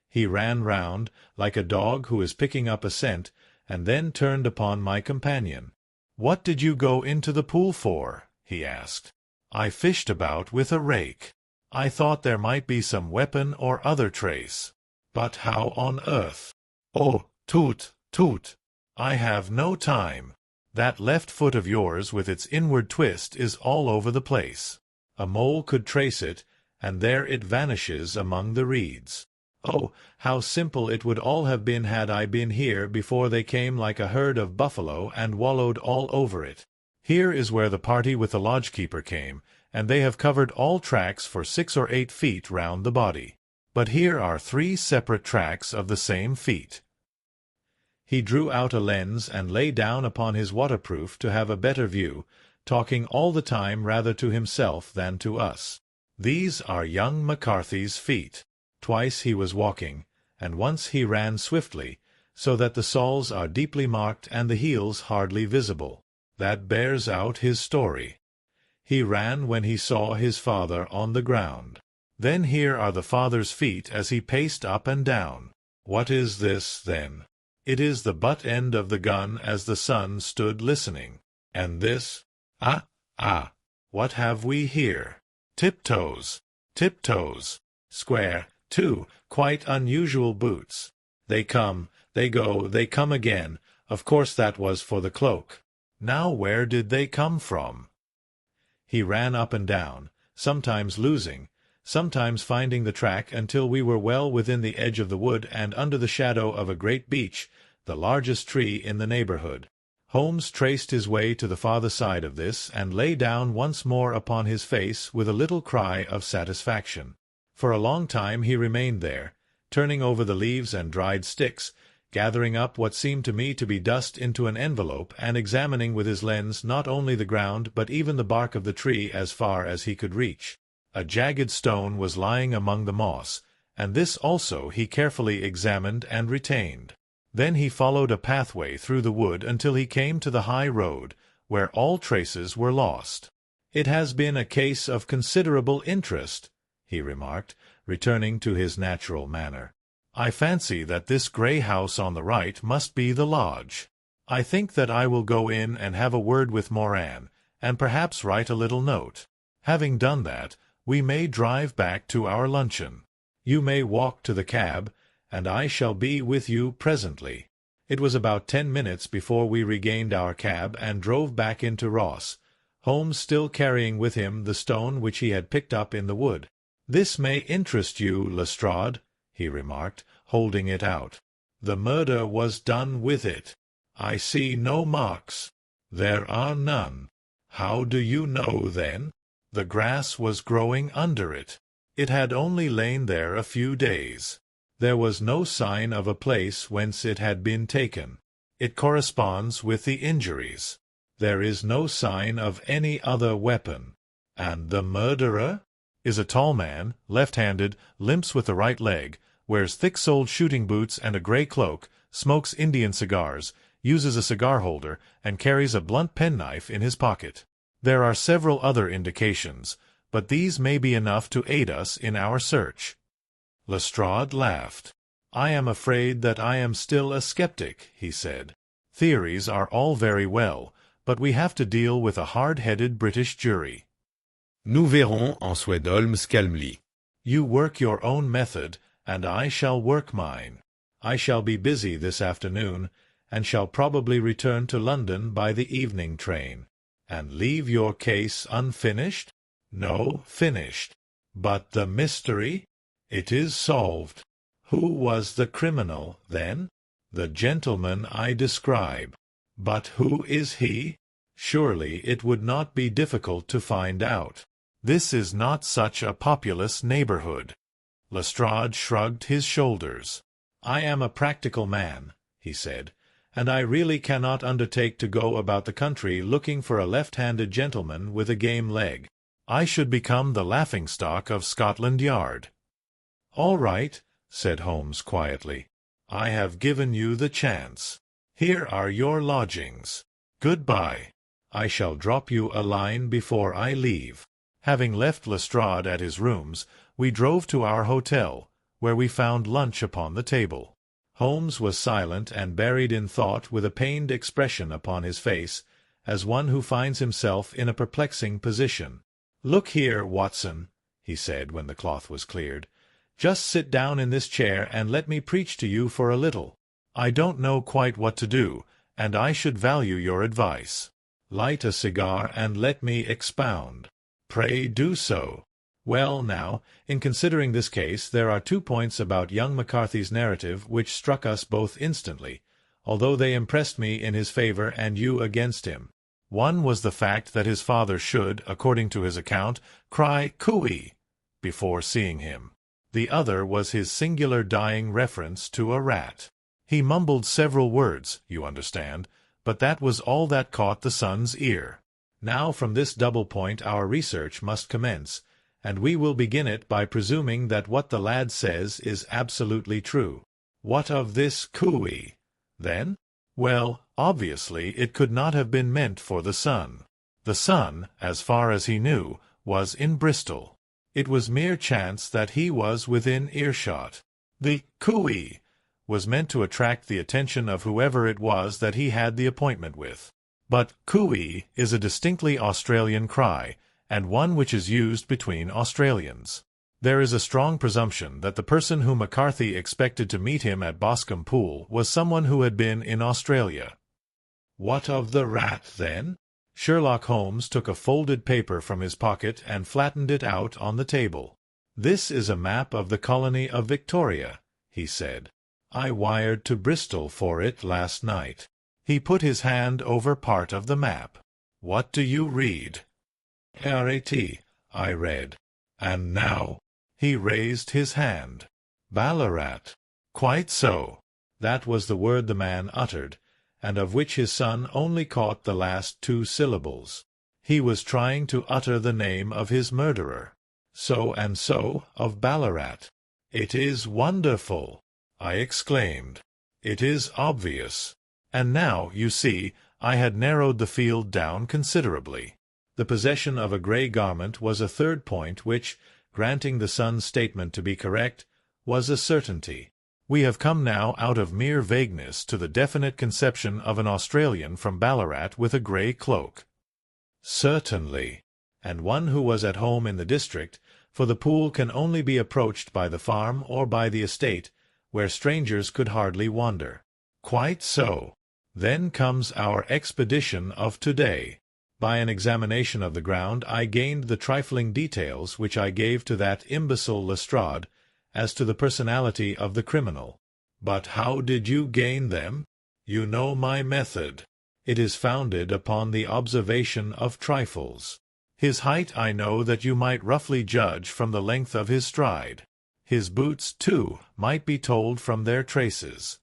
He ran round, like a dog who is picking up a scent, and then turned upon my companion. "What did you go into the pool for?" he asked. "I fished about with a rake. I thought there might be some weapon or other trace. But how on earth? Oh, toot, toot! I have no time. That left foot of yours with its inward twist is all over the place. A mole could trace it, and there it vanishes among the reeds. Oh, how simple it would all have been had I been here before they came like a herd of buffalo and wallowed all over it. Here is where the party with the lodge-keeper came, and they have covered all tracks for 6 or 8 feet round the body. But here are 3 separate tracks of the same feet." He drew out a lens and lay down upon his waterproof to have a better view, talking all the time rather to himself than to us. "These are young McCarthy's feet. Twice he was walking, and once he ran swiftly, so that the soles are deeply marked and the heels hardly visible. That bears out his story. He ran when he saw his father on the ground. Then here are the father's feet as he paced up and down. What is this, then? It is the butt end of the gun as the son stood listening. And this? What have we here? Tiptoes. Tiptoes. Square, too, quite unusual boots. They come, they go, they come again. Of course that was for the cloak. Now where did they come from?" He ran up and down, sometimes losing, sometimes finding the track until we were well within the edge of the wood and under the shadow of a great beech, the largest tree in the neighborhood. Holmes traced his way to the farther side of this and lay down once more upon his face with a little cry of satisfaction. For a long time he remained there, turning over the leaves and dried sticks, gathering up what seemed to me to be dust into an envelope and examining with his lens not only the ground but even the bark of the tree as far as he could reach. A jagged stone was lying among the moss, and this also he carefully examined and retained. Then he followed a pathway through the wood until he came to the high road, where all traces were lost. "It has been a case of considerable interest," he remarked, returning to his natural manner. "I fancy that this grey house on the right must be the lodge. I think that I will go in and have a word with Moran, and perhaps write a little note. Having done that, we may drive back to our luncheon. You may walk to the cab, and I shall be with you presently." It was about 10 minutes before we regained our cab and drove back into Ross, Holmes still carrying with him the stone which he had picked up in the wood. "This may interest you, Lestrade," he remarked, holding it out. "The murder was done with it. I see no marks." "There are none." "How do you know, then?" "The grass was growing under it. It had only lain there a few days. There was no sign of a place whence it had been taken. It corresponds with the injuries. There is no sign of any other weapon. And the murderer is a tall man, left-handed, limps with the right leg, wears thick-soled shooting boots and a gray cloak, smokes Indian cigars, uses a cigar holder, and carries a blunt penknife in his pocket. There are several other indications, but these may be enough to aid us in our search." Lestrade laughed. "I am afraid that I am still a skeptic," he said. "Theories are all very well, but we have to deal with a hard-headed British jury." Nous verrons, answered Holmes calmly. "You work your own method, and I shall work mine. I shall be busy this afternoon, and shall probably return to London by the evening train." "And leave your case unfinished?" "No, finished. But the mystery? It is solved. Who was the criminal, then?" "The gentleman I describe." "But who is he? Surely it would not be difficult to find out. This is not such a populous neighborhood." Lestrade shrugged his shoulders. "I am a practical man," he said, "and I really cannot undertake to go about the country looking for a left-handed gentleman with a game leg. I should become the laughing-stock of Scotland Yard." "All right," said Holmes quietly. "I have given you the chance. Here are your lodgings. Good-bye. I shall drop you a line before I leave." Having left Lestrade at his rooms, we drove to our hotel, where we found lunch upon the table. Holmes was silent and buried in thought, with a pained expression upon his face, as one who finds himself in a perplexing position. "Look here, Watson," he said when the cloth was cleared. "Just sit down in this chair and let me preach to you for a little. I don't know quite what to do, and I should value your advice. Light a cigar and let me expound." "Pray do so." "Well, now, in considering this case, there are 2 points about young McCarthy's narrative which struck us both instantly, although they impressed me in his favor and you against him. One was the fact that his father should, according to his account, cry "Cooey" before seeing him. The other was his singular dying reference to a rat. He mumbled several words, you understand, but that was all that caught the son's ear. Now from this double point our research must commence, and we will begin it by presuming that what the lad says is absolutely true. What of this "Cooey," then? Well, obviously it could not have been meant for the son. The son, as far as he knew, was in Bristol. It was mere chance that he was within earshot. The "Cooey" was meant to attract the attention of whoever it was that he had the appointment with. But "Cooey" is a distinctly Australian cry, and one which is used between Australians. There is a strong presumption that the person whom McCarthy expected to meet him at Boscombe Pool was someone who had been in Australia. What of the rat, then? Sherlock Holmes took a folded paper from his pocket and flattened it out on the table. "This is a map of the colony of Victoria," he said. "I wired to Bristol for it last night." He put his hand over part of the map. "What do you read?" "RAT," I read. "And now?" He raised his hand. "Ballarat." "Quite so." That was the word the man uttered, and of which his son only caught the last 2 syllables. He was trying to utter the name of his murderer. "So and so of Ballarat." "It is wonderful!" I exclaimed. "It is obvious." And now, you see, I had narrowed the field down considerably. The possession of a grey garment was a third point which, granting the son's statement to be correct, was a certainty. We have come now out of mere vagueness to the definite conception of an Australian from Ballarat with a grey cloak. Certainly. And one who was at home in the district, for the pool can only be approached by the farm or by the estate, where strangers could hardly wander. Quite so. Then comes our expedition of today. By an examination of the ground I gained the trifling details which I gave to that imbecile Lestrade as to the personality of the criminal. But how did you gain them? You know my method. It is founded upon the observation of trifles. His height I know that you might roughly judge from the length of his stride. His boots, too, might be told from their traces.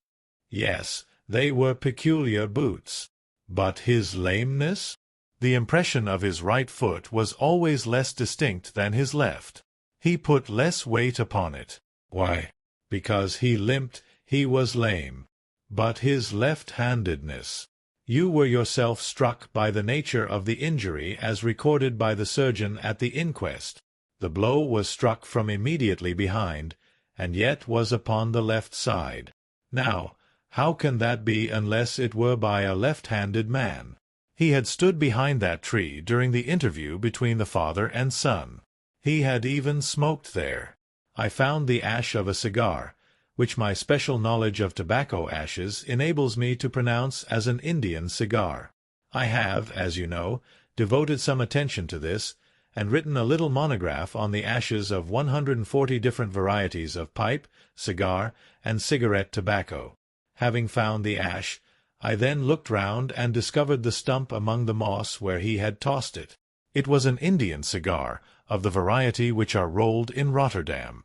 Yes, They were peculiar boots. But his lameness? The impression of his right foot was always less distinct than his left. He put less weight upon it. Why? Because he limped, he was lame. But his left-handedness. You were yourself struck by the nature of the injury as recorded by the surgeon at the inquest. The blow was struck from immediately behind, and yet was upon the left side. Now, how can that be unless it were by a left-handed man? He had stood behind that tree during the interview between the father and son. He had even smoked there. I found the ash of a cigar, which my special knowledge of tobacco ashes enables me to pronounce as an Indian cigar. I have, as you know, devoted some attention to this, and written a little monograph on the ashes of 140 different varieties of pipe, cigar, and cigarette tobacco. Having found the ash, I then looked round and discovered the stump among the moss where he had tossed it. It was an Indian cigar, of the variety which are rolled in Rotterdam.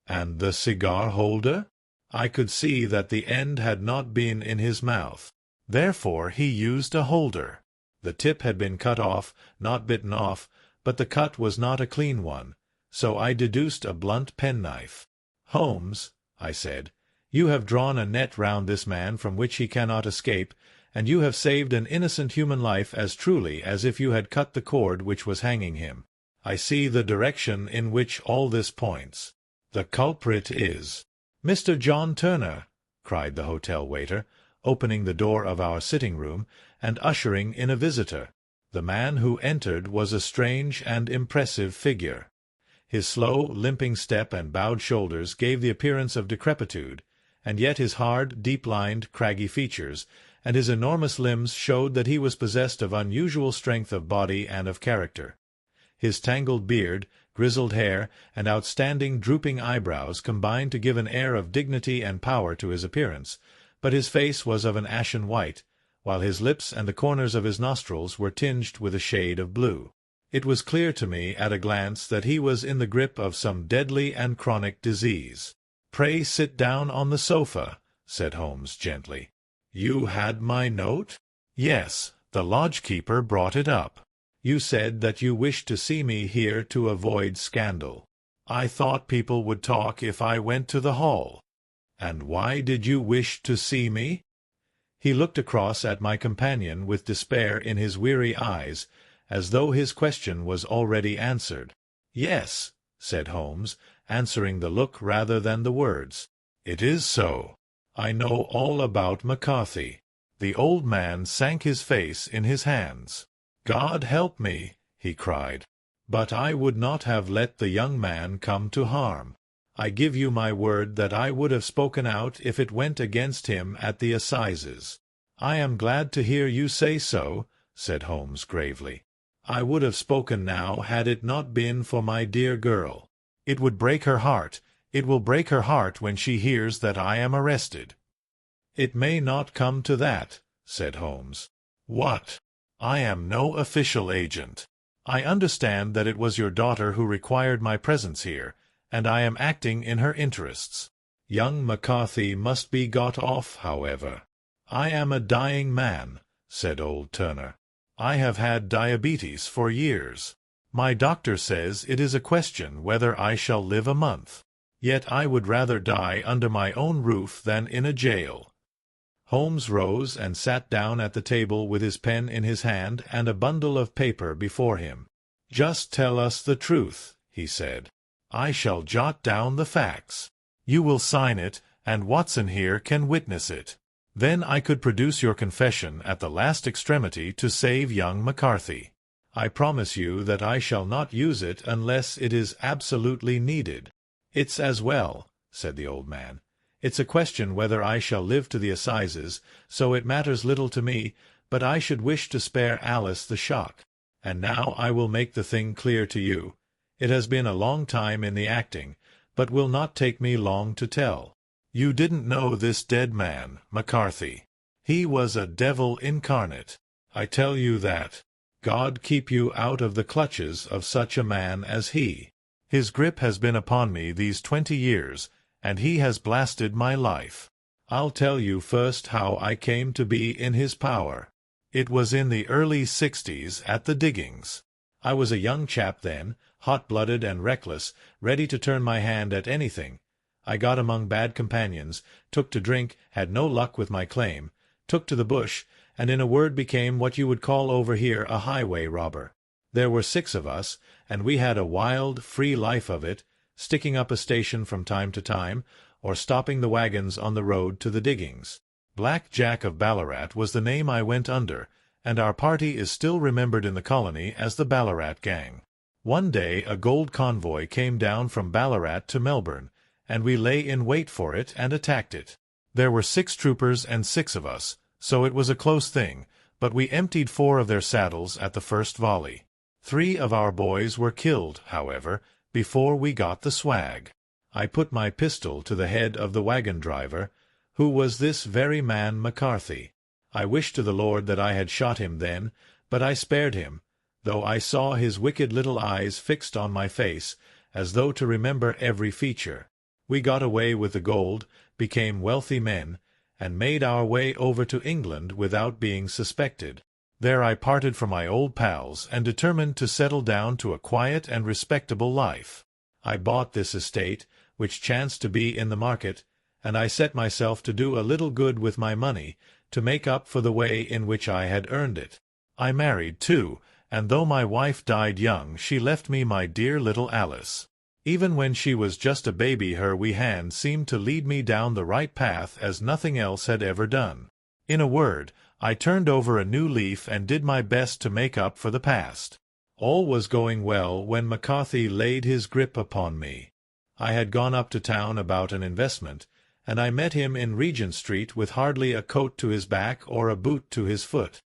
And the cigar-holder? I could see that the end had not been in his mouth. Therefore he used a holder. The tip had been cut off, not bitten off, but the cut was not a clean one, so I deduced a blunt penknife. "Holmes," I said, "you have drawn a net round this man from which he cannot escape, and you have saved an innocent human life as truly as if you had cut the cord which was hanging him. I see the direction in which all this points. The culprit is—" "Mr. John Turner," cried the hotel waiter, opening the door of our sitting-room and ushering in a visitor. The man who entered was a strange and impressive figure. His slow, limping step and bowed shoulders gave the appearance of decrepitude, and yet his hard, deep-lined, craggy features and his enormous limbs showed that he was possessed of unusual strength of body and of character. His tangled beard, grizzled hair, and outstanding drooping eyebrows combined to give an air of dignity and power to his appearance, but his face was of an ashen white, while his lips and the corners of his nostrils were tinged with a shade of blue. It was clear to me at a glance that he was in the grip of some deadly and chronic disease. "Pray sit down on the sofa," said Holmes gently. "You had my note?" "Yes, the lodge-keeper brought it up. You said that you wished to see me here to avoid scandal. I thought people would talk if I went to the hall." "And why did you wish to see me?" He looked across at my companion with despair in his weary eyes, as though his question was already answered. "Yes," said Holmes, answering the look rather than the words. "It is so. I know all about McCarthy." The old man sank his face in his hands. "God help me," he cried. "But I would not have let the young man come to harm. I give you my word that I would have spoken out if it went against him at the assizes." "I am glad to hear you say so," said Holmes gravely. "I would have spoken now had it not been for my dear girl. It would break her heart. It will break her heart when she hears that I am arrested." "It may not come to that," said Holmes. "What?" "I am no official agent. I understand that it was your daughter who required my presence here, and I am acting in her interests. Young McCarthy must be got off, however." "I am a dying man," said old Turner. "I have had diabetes for years. My doctor says it is a question whether I shall live a month. Yet I would rather die under my own roof than in a jail." Holmes rose and sat down at the table with his pen in his hand and a bundle of paper before him. "Just tell us the truth," he said. "I shall jot down the facts. You will sign it, and Watson here can witness it. Then I could produce your confession at the last extremity to save young McCarthy. I promise you that I shall not use it unless it is absolutely needed." "It's as well," said the old man. "It's a question whether I shall live to the assizes, so it matters little to me, but I should wish to spare Alice the shock. And now I will make the thing clear to you. It has been a long time in the acting, but will not take me long to tell. You didn't know this dead man, McCarthy. He was a devil incarnate. I tell you that. God keep you out of the clutches of such a man as he. His grip has been upon me these 20 years, and he has blasted my life. I'll tell you first how I came to be in his power. It was in the early 60s at the diggings. I was a young chap then, hot-blooded and reckless, ready to turn my hand at anything. I got among bad companions, took to drink, had no luck with my claim, took to the bush, and in a word became what you would call over here a highway robber. There were 6 of us, and we had a wild, free life of it, sticking up a station from time to time, or stopping the wagons on the road to the diggings. Black Jack of Ballarat was the name I went under, and our party is still remembered in the colony as the Ballarat Gang. One day a gold convoy came down from Ballarat to Melbourne, and we lay in wait for it and attacked it. There were 6 troopers and 6 of us, so it was a close thing, but we emptied 4 of their saddles at the first volley. 3 of our boys were killed, however, before we got the swag. I put my pistol to the head of the wagon driver, who was this very man McCarthy. I wish to the Lord that I had shot him then, but I spared him, though I saw his wicked little eyes fixed on my face, as though to remember every feature. We got away with the gold, became wealthy men, and made our way over to England without being suspected. There I parted from my old pals and determined to settle down to a quiet and respectable life. I bought this estate, which chanced to be in the market, and I set myself to do a little good with my money, to make up for the way in which I had earned it. I married, too, and though my wife died young, she left me my dear little Alice. Even when she was just a baby, her wee hand seemed to lead me down the right path as nothing else had ever done. In a word, I turned over a new leaf and did my best to make up for the past. All was going well when McCarthy laid his grip upon me. I had gone up to town about an investment, and I met him in Regent Street with hardly a coat to his back or a boot to his foot.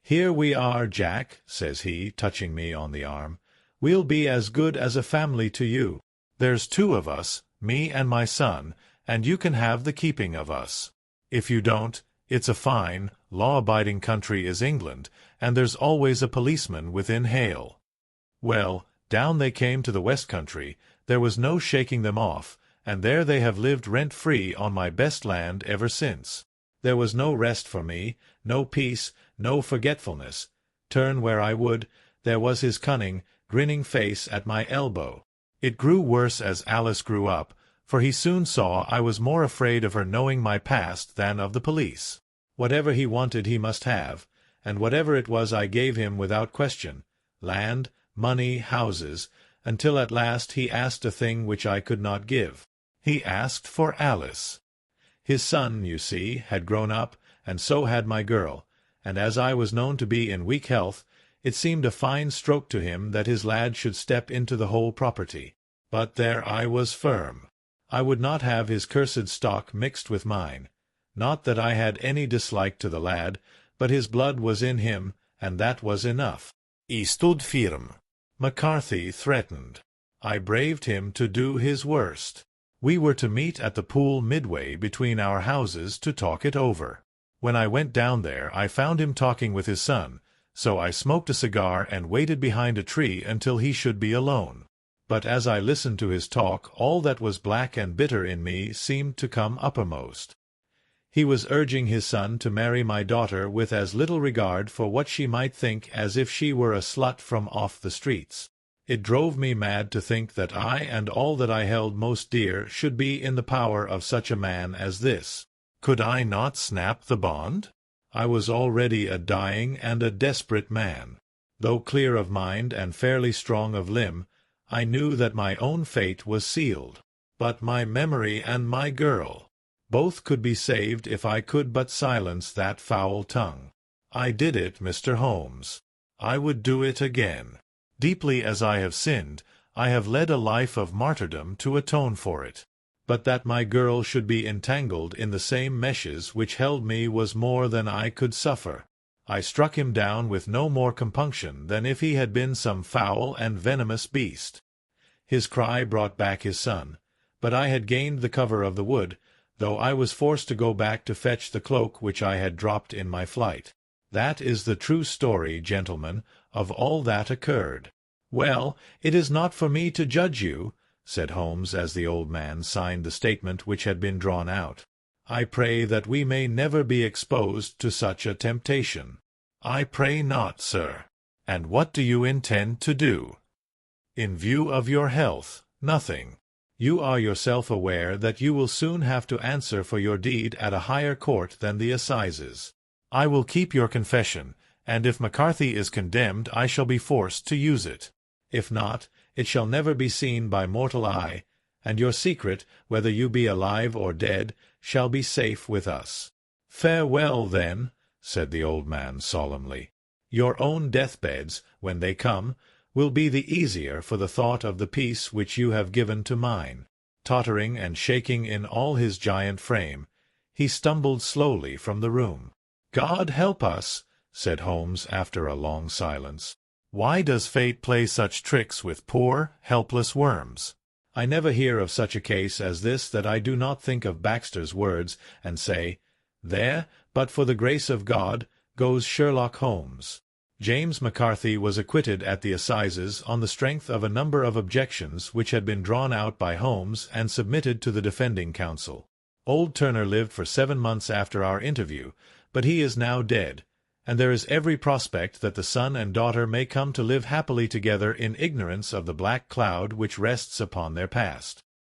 "Here we are, Jack," says he, touching me on the arm. "We'll be as good as a family to you. There's 2 of us, me and my son, and you can have the keeping of us. If you don't, it's a fine, law-abiding country is England, and there's always a policeman within hail." Well, down they came to the West Country. There was no shaking them off, and there they have lived rent-free on my best land ever since. There was no rest for me, no peace, no forgetfulness. Turn where I would, there was his cunning, grinning face at my elbow. It grew worse as Alice grew up, for he soon saw I was more afraid of her knowing my past than of the police. Whatever he wanted he must have, and whatever it was I gave him without question, land, money, houses, until at last he asked a thing which I could not give. He asked for Alice. His son, you see, had grown up, and so had my girl, and as I was known to be in weak health, it seemed a fine stroke to him that his lad should step into the whole property. But there I was firm. I would not have his cursed stock mixed with mine. Not that I had any dislike to the lad, but his blood was in him, and that was enough. He stood firm. McCarthy threatened. I braved him to do his worst. We were to meet at the pool midway between our houses to talk it over. When I went down there, I found him talking with his son, so I smoked a cigar and waited behind a tree until he should be alone. But as I listened to his talk, all that was black and bitter in me seemed to come uppermost. He was urging his son to marry my daughter with as little regard for what she might think as if she were a slut from off the streets. It drove me mad to think that I and all that I held most dear should be in the power of such a man as this. Could I not snap the bond? I was already a dying and a desperate man. Though clear of mind and fairly strong of limb, I knew that my own fate was sealed. But my memory and my girl, both could be saved if I could but silence that foul tongue. I did it, Mr. Holmes. I would do it again. Deeply as I have sinned, I have led a life of martyrdom to atone for it. But that my girl should be entangled in the same meshes which held me was more than I could suffer. I struck him down with no more compunction than if he had been some foul and venomous beast. His cry brought back his son, but I had gained the cover of the wood, though I was forced to go back to fetch the cloak which I had dropped in my flight. That is the true story, gentlemen, of all that occurred. "Well, it is not for me to judge you," said Holmes as the old man signed the statement which had been drawn out. I pray that we may never be exposed to such a temptation. I pray not, sir. And what do you intend to do? In view of your health, nothing. You are yourself aware that you will soon have to answer for your deed at a higher court than the assizes. I will keep your confession, and if McCarthy is condemned I shall be forced to use it. If not, it shall never be seen by mortal eye, and your secret, whether you be alive or dead, shall be safe with us. Farewell, then, said the old man solemnly. Your own deathbeds, when they come, will be the easier for the thought of the peace which you have given to mine. Tottering and shaking in all his giant frame, he stumbled slowly from the room. God help us, said Holmes after a long silence. Why does fate play such tricks with poor, helpless worms? I never hear of such a case as this that I do not think of Baxter's words, and say, There, but for the grace of God, goes Sherlock Holmes. James McCarthy was acquitted at the assizes on the strength of a number of objections which had been drawn out by Holmes and submitted to the defending counsel. Old Turner lived for 7 months after our interview, but he is now dead, and there is every prospect that the son and daughter may come to live happily together in ignorance of the black cloud which rests upon their past.